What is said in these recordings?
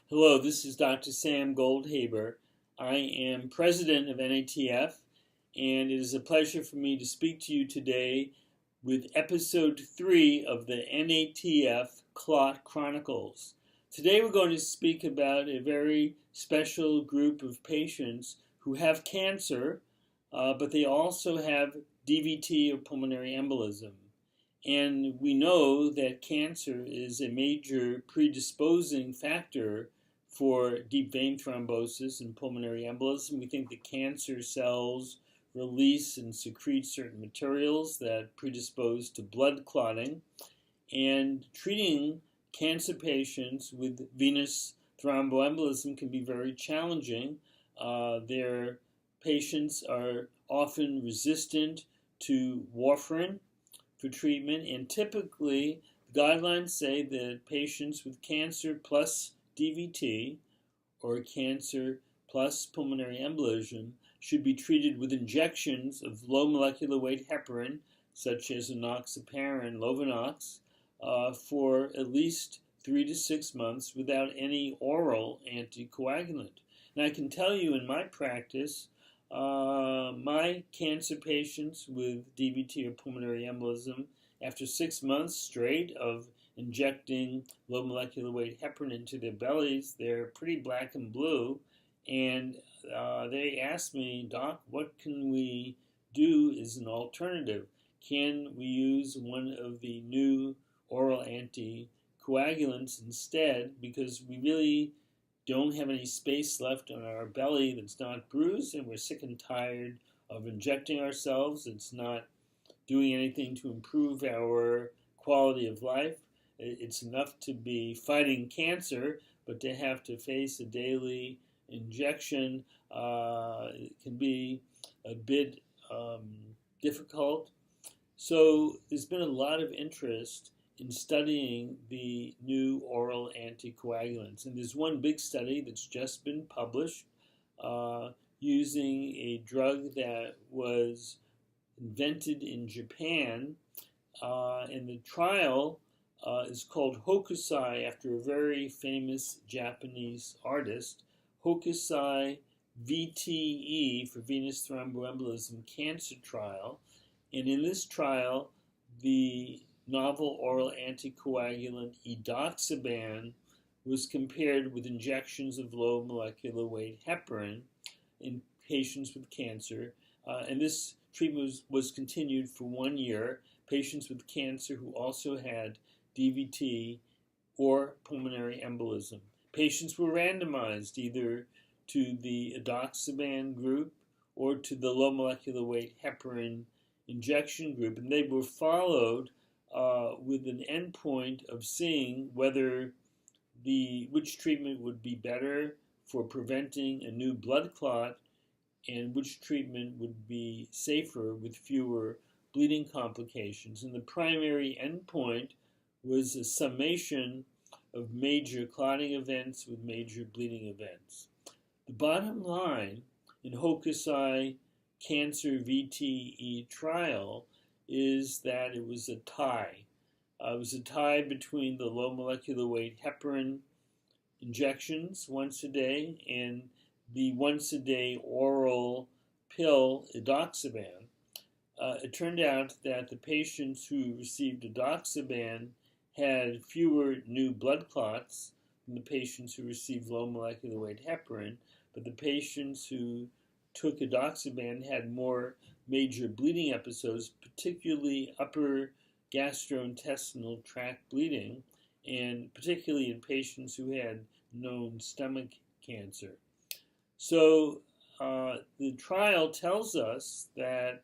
Hello, this is Dr. Sam Goldhaber. I am president of NATF, and it is a pleasure for me to speak to you today with episode 3 of the NATF Clot Chronicles. Today we're going to speak about a very special group of patients who have cancer, but they also have DVT or pulmonary embolism. And we know that cancer is a major predisposing factor for deep vein thrombosis and pulmonary embolism. We think that cancer cells release and secrete certain materials that predispose to blood clotting. And treating cancer patients with venous thromboembolism can be very challenging. Their patients are often resistant to warfarin for treatment, and typically the guidelines say that patients with cancer plus DVT or cancer plus pulmonary embolism should be treated with injections of low molecular weight heparin, such as enoxaparin, Lovenox, for at least 3 to 6 months without any oral anticoagulant. And I can tell you in my practice, my cancer patients with DVT or pulmonary embolism, after 6 months straight of injecting low molecular weight heparin into their bellies, they're pretty black and blue, and they asked me, Doc, what can we do as an alternative? Can we use one of the new oral anticoagulants instead, because we really don't have any space left on our belly that's not bruised, and we're sick and tired of injecting ourselves. It's not doing anything to improve our quality of life. It's enough to be fighting cancer, but to have to face a daily injection can be a bit difficult. So there's been a lot of interest in studying the new oral anticoagulants. And there's one big study that's just been published using a drug that was invented in Japan. And the trial is called Hokusai, after a very famous Japanese artist, Hokusai VTE for venous thromboembolism cancer trial. And in this trial, the novel oral anticoagulant edoxaban was compared with injections of low molecular weight heparin in patients with cancer, and this treatment was continued for 1 year. Patients with cancer who also had DVT or pulmonary embolism. Patients were randomized either to the edoxaban group or to the low molecular weight heparin injection group, and they were followed with an endpoint of seeing whether which treatment would be better for preventing a new blood clot and which treatment would be safer with fewer bleeding complications. And the primary endpoint was a summation of major clotting events with major bleeding events. The bottom line in Hokusai Cancer VTE trial is that it was a tie. It was a tie between the low molecular weight heparin injections once a day and the once a day oral pill edoxaban. It turned out that the patients who received edoxaban had fewer new blood clots than the patients who received low molecular weight heparin, but the patients who took edoxaban had more major bleeding episodes, particularly upper gastrointestinal tract bleeding, and particularly in patients who had known stomach cancer. So the trial tells us that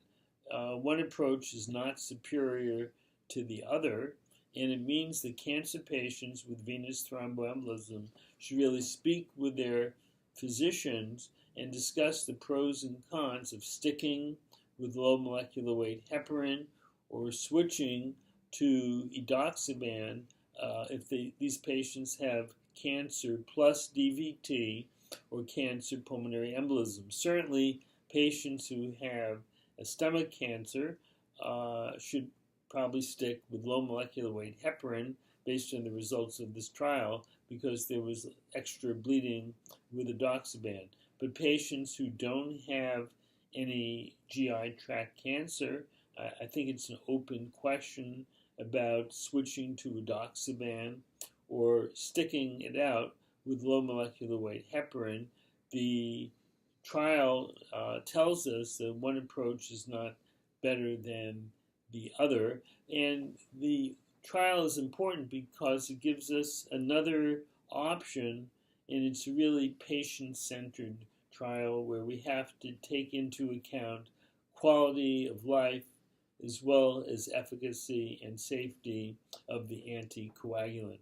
one approach is not superior to the other, and it means that cancer patients with venous thromboembolism should really speak with their physicians and discuss the pros and cons of sticking with low molecular weight heparin or switching to edoxaban if these patients have cancer plus DVT or cancer pulmonary embolism. Certainly, patients who have a stomach cancer should probably stick with low molecular weight heparin based on the results of this trial, because there was extra bleeding with edoxaban. But patients who don't have any GI tract cancer, I think it's an open question about switching to edoxaban or sticking it out with low molecular weight heparin. The trial tells us that one approach is not better than the other, and the trial is important because it gives us another option, and it's a really patient-centered trial where we have to take into account quality of life as well as efficacy and safety of the anticoagulant.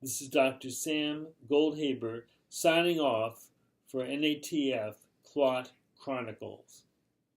This is Dr. Sam Goldhaber signing off for NATF Clot Chronicles.